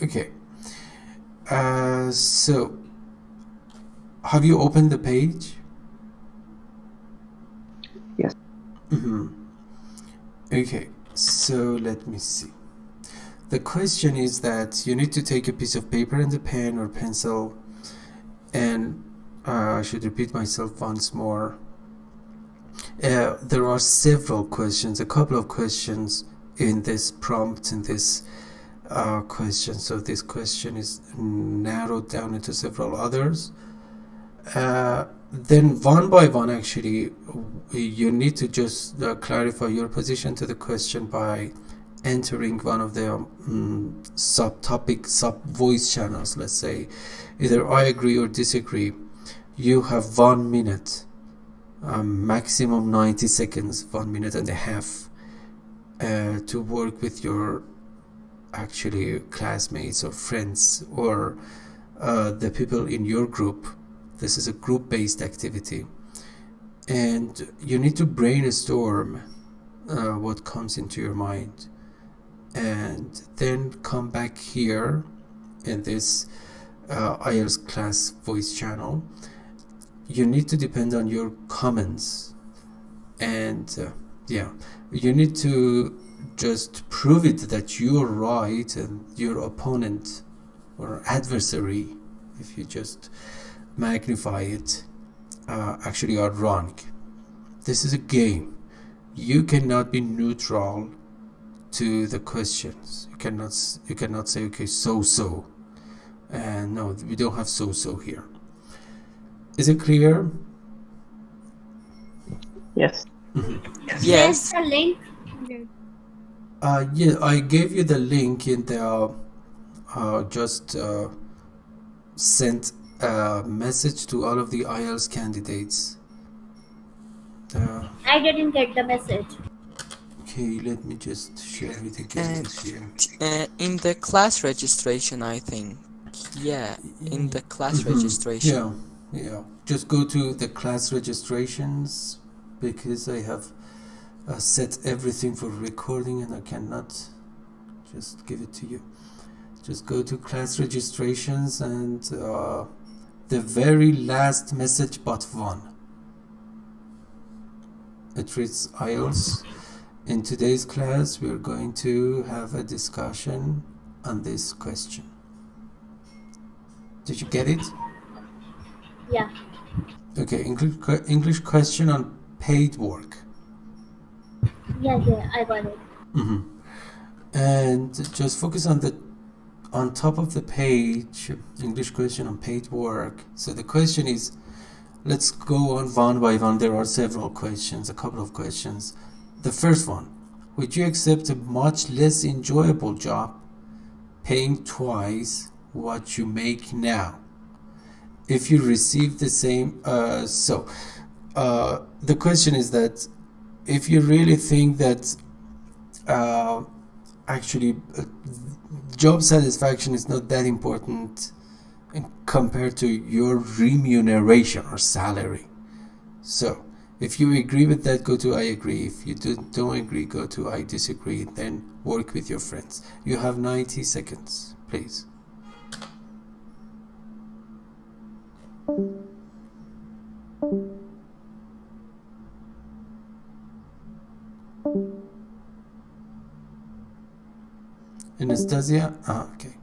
Okay. So, have you opened the page? Yes. Okay, so let me see. The question is that you need to take a piece of paper and a pen or pencil, and I should repeat myself once more. There are several questions, a couple of questions in this prompt, in this question. So this question is narrowed down into several others. Then one by one, actually, you need to just clarify your position to the question by entering one of the subtopic, sub-voice channels, let's say. Either I agree or disagree. You have 1 minute, maximum 90 seconds, 1 minute and a half, to work with your actually classmates or friends or the people in your group. This is a group-based activity, and you need to brainstorm what comes into your mind, and then come back here in this IELTS class voice channel. You need to depend on your comments, and yeah, you need to just prove it that you're right and your opponent or adversary, if you just magnify it, actually are wrong. This is a game. You cannot be neutral to the questions. You cannot say, okay, so, and no, we don't have so here. Is it clear? Yes. Yes. The link. Yeah, I gave you the link in the just sent a message to all of the IELTS candidates. I didn't get the message. Okay, let me just share it again with you. In the class registration, I think. Yeah, in the class registration. Yeah. Just go to the class registrations, because I have set everything for recording and I cannot just give it to you. Just go to class registrations and the very last message but one. It reads IELTS. In today's class, we're going to have a discussion on this question. Did you get it? Yeah. Okay, English question on paid work. Yeah, I got it. And just focus on top of the page, English question on paid work. So the question is, let's go on one by one. There are several questions, a couple of questions. The first one, would you accept a much less enjoyable job paying twice what you make now if you receive the same? The question is that if you really think that actually job satisfaction is not that important compared to your remuneration or salary. So if you agree with that, go to I agree. If you don't agree, go to I disagree. Then work with your friends. You have 90 seconds, please. Anastasia? Okay.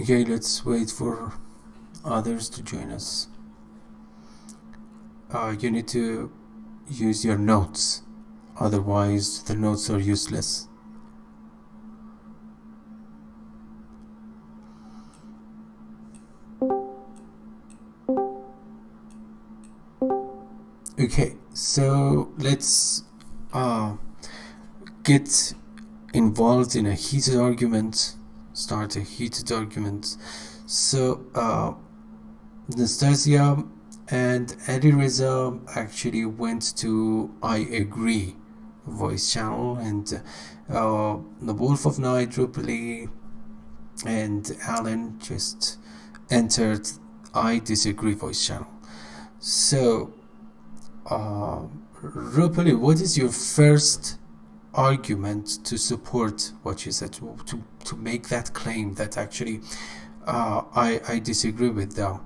Okay, let's wait for others to join us. You need to use your notes, otherwise the notes are useless. Okay, so let's get involved in a heated argument, start a heated argument. So Nastasia and Alireza actually went to I Agree voice channel, and the Wolf of Night, Rupali, and Alan just entered I Disagree voice channel. So, Rupali, what is your first argument to support what you said, to make that claim that actually I disagree with the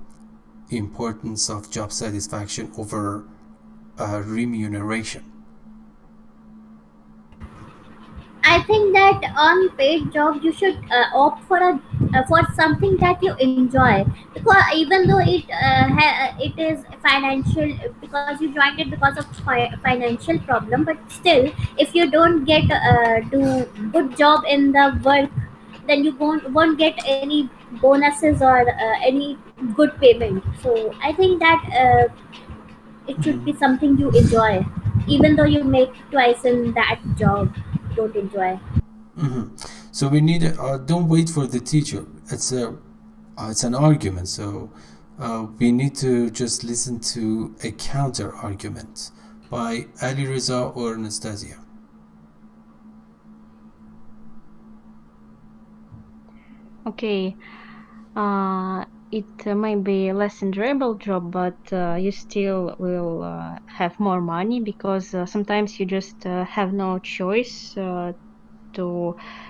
importance of job satisfaction over remuneration? I think that on paid job you should opt for something that you enjoy, because even though it is financial, because you joined it because of financial problem, but still if you don't get do good job in the work, then you won't get any bonuses or any good payment. So I think that it should be Mm-hmm. something you enjoy, even though you make twice in that job you don't enjoy. Mm-hmm. So we need don't wait for the teacher. It's an argument. So we need to just listen to a counter argument by Ali Reza or Anastasia. Okay, it might be a less enjoyable job, but you still will have more money, because sometimes you just have no choice to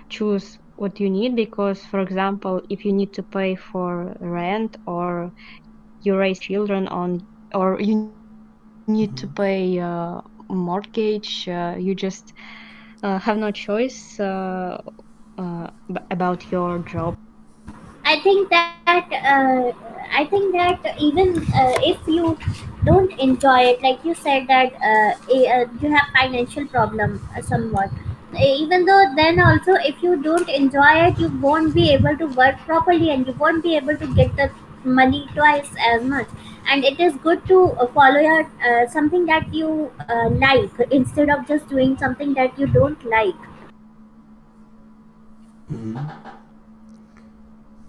choose what you need. Because, for example, if you need to pay for rent, or you raise children on, or you need to pay mortgage, you just have no choice about your job. I think that even if you don't enjoy it, like you said that you have financial problem somewhat. Even though then also, if you don't enjoy it, you won't be able to work properly, and you won't be able to get the money twice as much. And it is good to follow your something that you like, instead of just doing something that you don't like. Mm-hmm.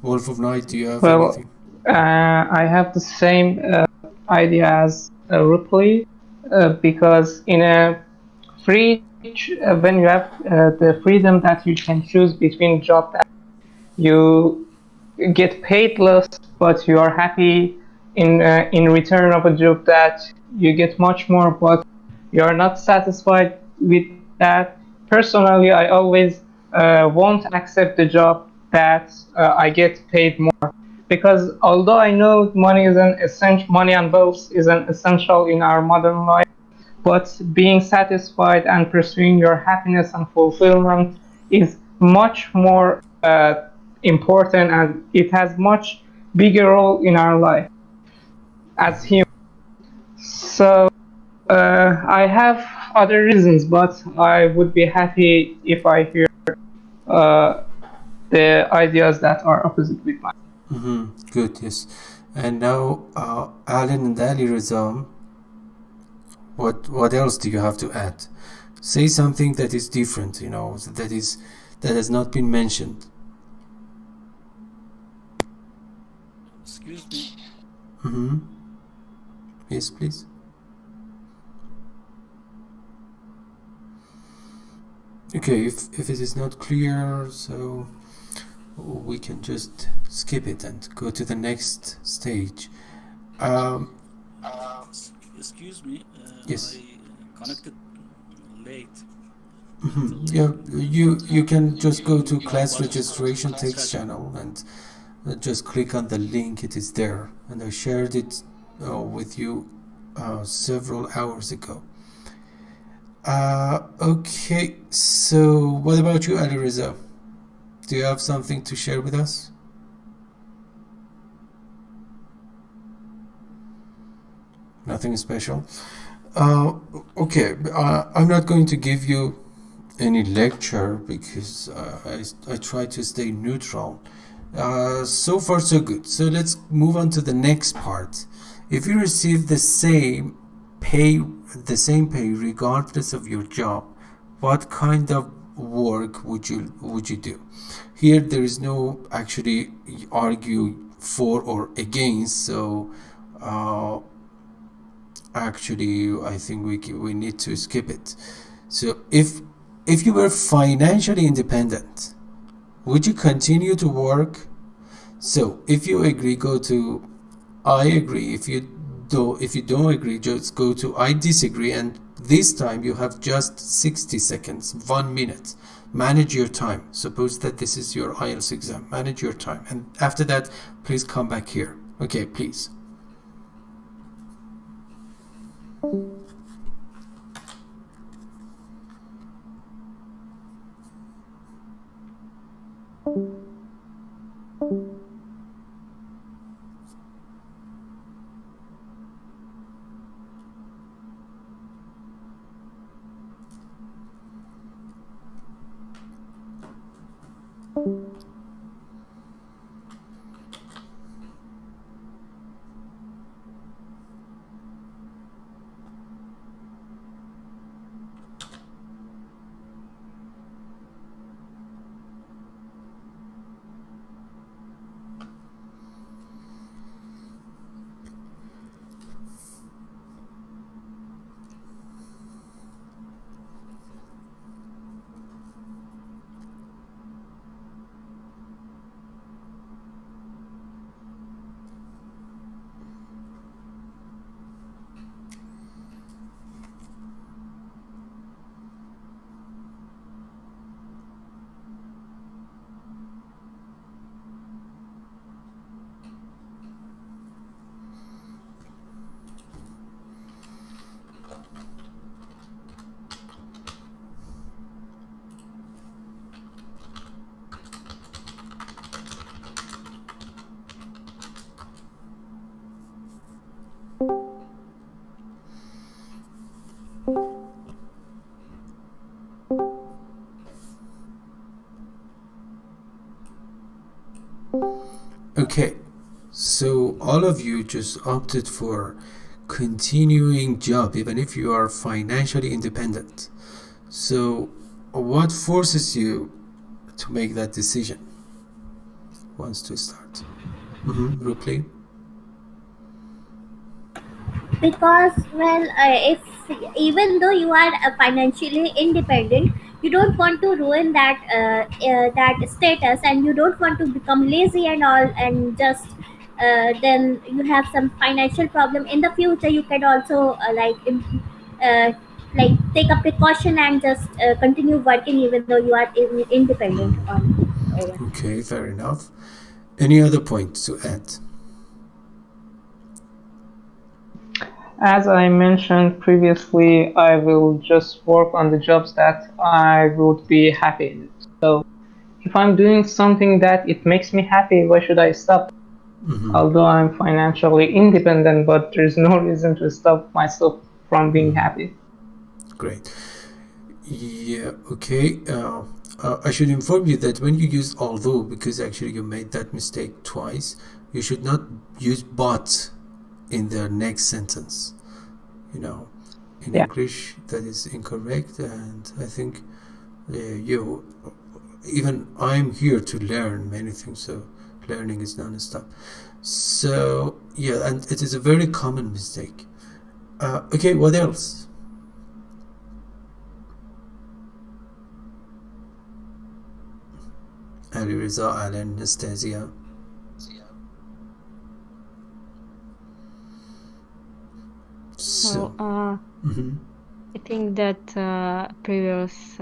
Wolf of Night, do you have Well, anything? I have the same idea as Ripley, because in a when you have the freedom that you can choose between job that you get paid less, but you are happy in return of a job that you get much more, but you are not satisfied with that. Personally, I always won't accept the job that I get paid more, because although I know money is an essential, money and wealth is an essential in our modern life, but being satisfied and pursuing your happiness and fulfillment is much more important, and it has much bigger role in our life as Mm-hmm. humans. So I have other reasons, but I would be happy if I hear uh, the ideas that are opposite with mine. Mm-hmm. Good, yes. And now, Alan and Ali Reza, what else do you have to add? Say something that is different, that has not been mentioned. Excuse me. Mm-hmm. Yes, please. Okay, if it is not clear, so we can just skip it and go to the next stage. Um, Excuse me. yes. I connected late. Mm-hmm. Little Yeah, you can just go to I class was registration text channel and just click on the link. It is there, and I shared it with you several hours ago. Okay, so what about you, Ali Reza? Do you have something to share with us? Nothing special. Okay, I'm not going to give you any lecture because I try to stay neutral. So far so good. So let's move on to the next part. If you receive the same pay regardless of your job, what kind of work would you do? Here there is no actually argue for or against, so actually I think we need to skip it. So if you were financially independent, would you continue to work? So if you agree, go to I agree. If you don't agree, just go to I disagree, and this time you have just 60 seconds, 1 minute. Manage your time. Suppose that this is your IELTS exam. Manage your time, and after that please come back here. Okay, please. Okay, so all of you just opted for continuing job even if you are financially independent. So what forces you to make that decision? Who wants to start? Rupli? Because well, if even though you are financially independent, you don't want to ruin that status, and you don't want to become lazy and all, and just then you have some financial problem in the future. You can also uh, like take a precaution and just continue working even though you are independent on. Okay, fair enough. Any other points to add? As I mentioned previously, I will just work on the jobs that I would be happy in. So if I'm doing something that it makes me happy, why should I stop? Although I'm financially independent, but there's no reason to stop myself from being happy. Great. Yeah, okay. I should inform you that when you use although, because actually you made that mistake twice, you should not use but in the next sentence. In Yeah. English that is incorrect, and I think even I'm here to learn many things, so learning is non-stop. So yeah, and it is a very common mistake. Okay, what else? Ali Reza, Alan, Anastasia. So, I think that previous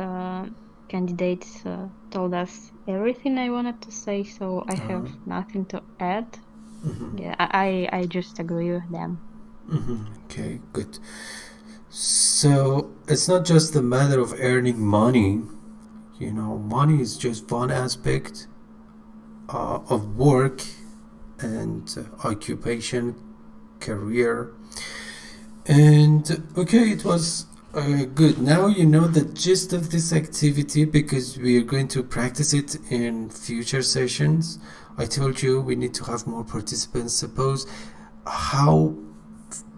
candidates told us everything I wanted to say, so I have nothing to add. Yeah, I just agree with them. Okay, good. So it's not just a matter of earning money. Money is just one aspect of work and occupation, career. And okay, it was good. Now you know the gist of this activity because we are going to practice it in future sessions. I told you we need to have more participants. Suppose how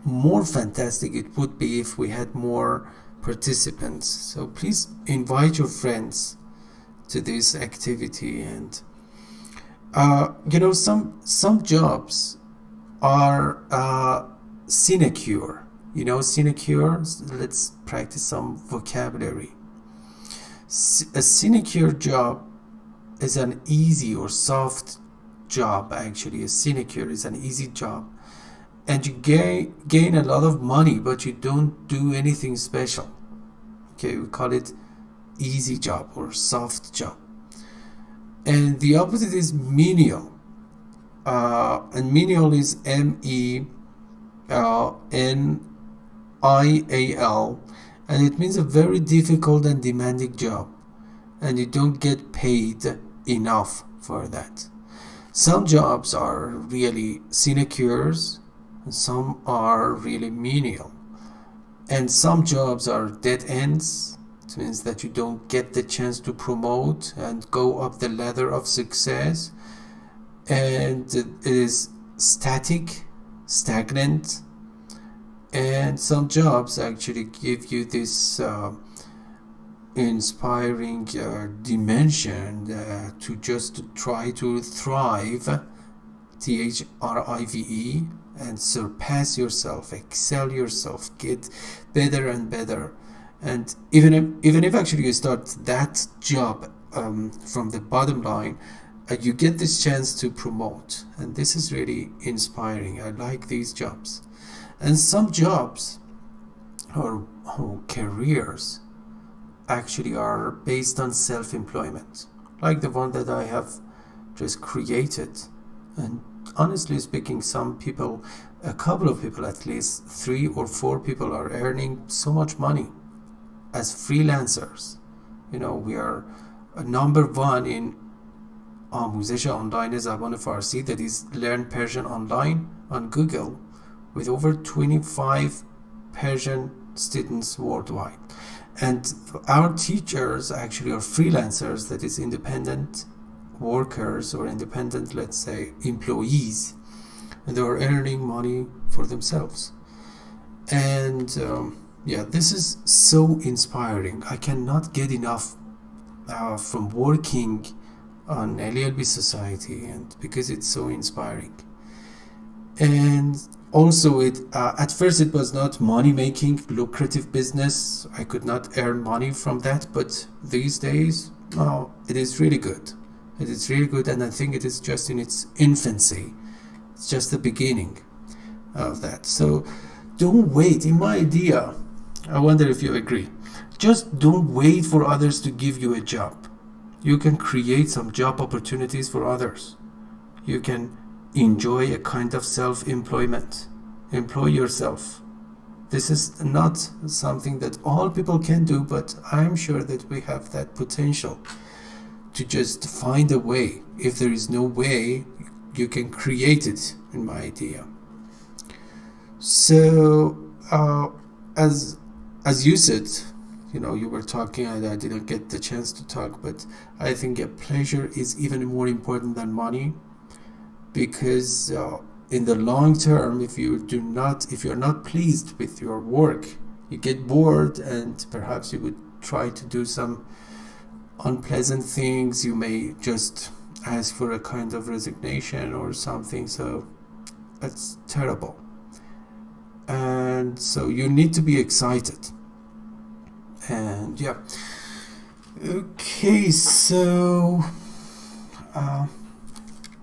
more fantastic it would be if we had more participants. So please invite your friends to this activity. And some jobs are sinecure. Sinecure. Let's practice some vocabulary. A sinecure job is an easy or soft job. Actually, a sinecure is an easy job, and you gain a lot of money, but you don't do anything special. Okay, we call it easy job or soft job. And the opposite is menial. And menial is MENIAL, and it means a very difficult and demanding job, and you don't get paid enough for that. Some jobs are really sinecures, and some are really menial, and some jobs are dead ends. It means that you don't get the chance to promote and go up the ladder of success, and it is stagnant. And some jobs actually give you this inspiring dimension to just try to thrive, THRIVE, and surpass yourself, excel yourself, get better and better. And even if actually you start that job from the bottom line, you get this chance to promote, and this is really inspiring. I like these jobs. And some jobs or careers actually are based on self-employment, like the one that I have just created. And honestly speaking, some people, a couple of people, at least 3 or 4 people, are earning so much money as freelancers. We are number 1 in آموزش آنلاین زبان فارسی, that is Learn Persian Online on Google, with over 25 Persian students worldwide. And our teachers actually are freelancers, that is independent workers or independent, let's say, employees, and they are earning money for themselves. And this is so inspiring. I cannot get enough from working on LELB Society, and because it's so inspiring. And also, at first it was not money-making, lucrative business. I could not earn money from that, but these days, it is really good. It is really good, and I think it is just in its infancy. It's just the beginning of that. So don't wait. In my idea, I wonder if you agree, just don't wait for others to give you a job. You can create some job opportunities for others. You can enjoy a kind of self-employment. Employ yourself. This is not something that all people can do, but I'm sure that we have that potential to just find a way. If there is no way, you can create it, in my idea. So, as you said, you were talking and I didn't get the chance to talk, but I think a pleasure is even more important than money, because in the long term, if you're not pleased with your work, you get bored, and perhaps you would try to do some unpleasant things. You may just ask for a kind of resignation or something. So that's terrible. And so you need to be excited. And okay, so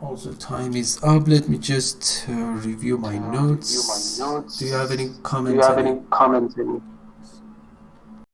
also time is up. Let me just review my notes. Do you have any comments?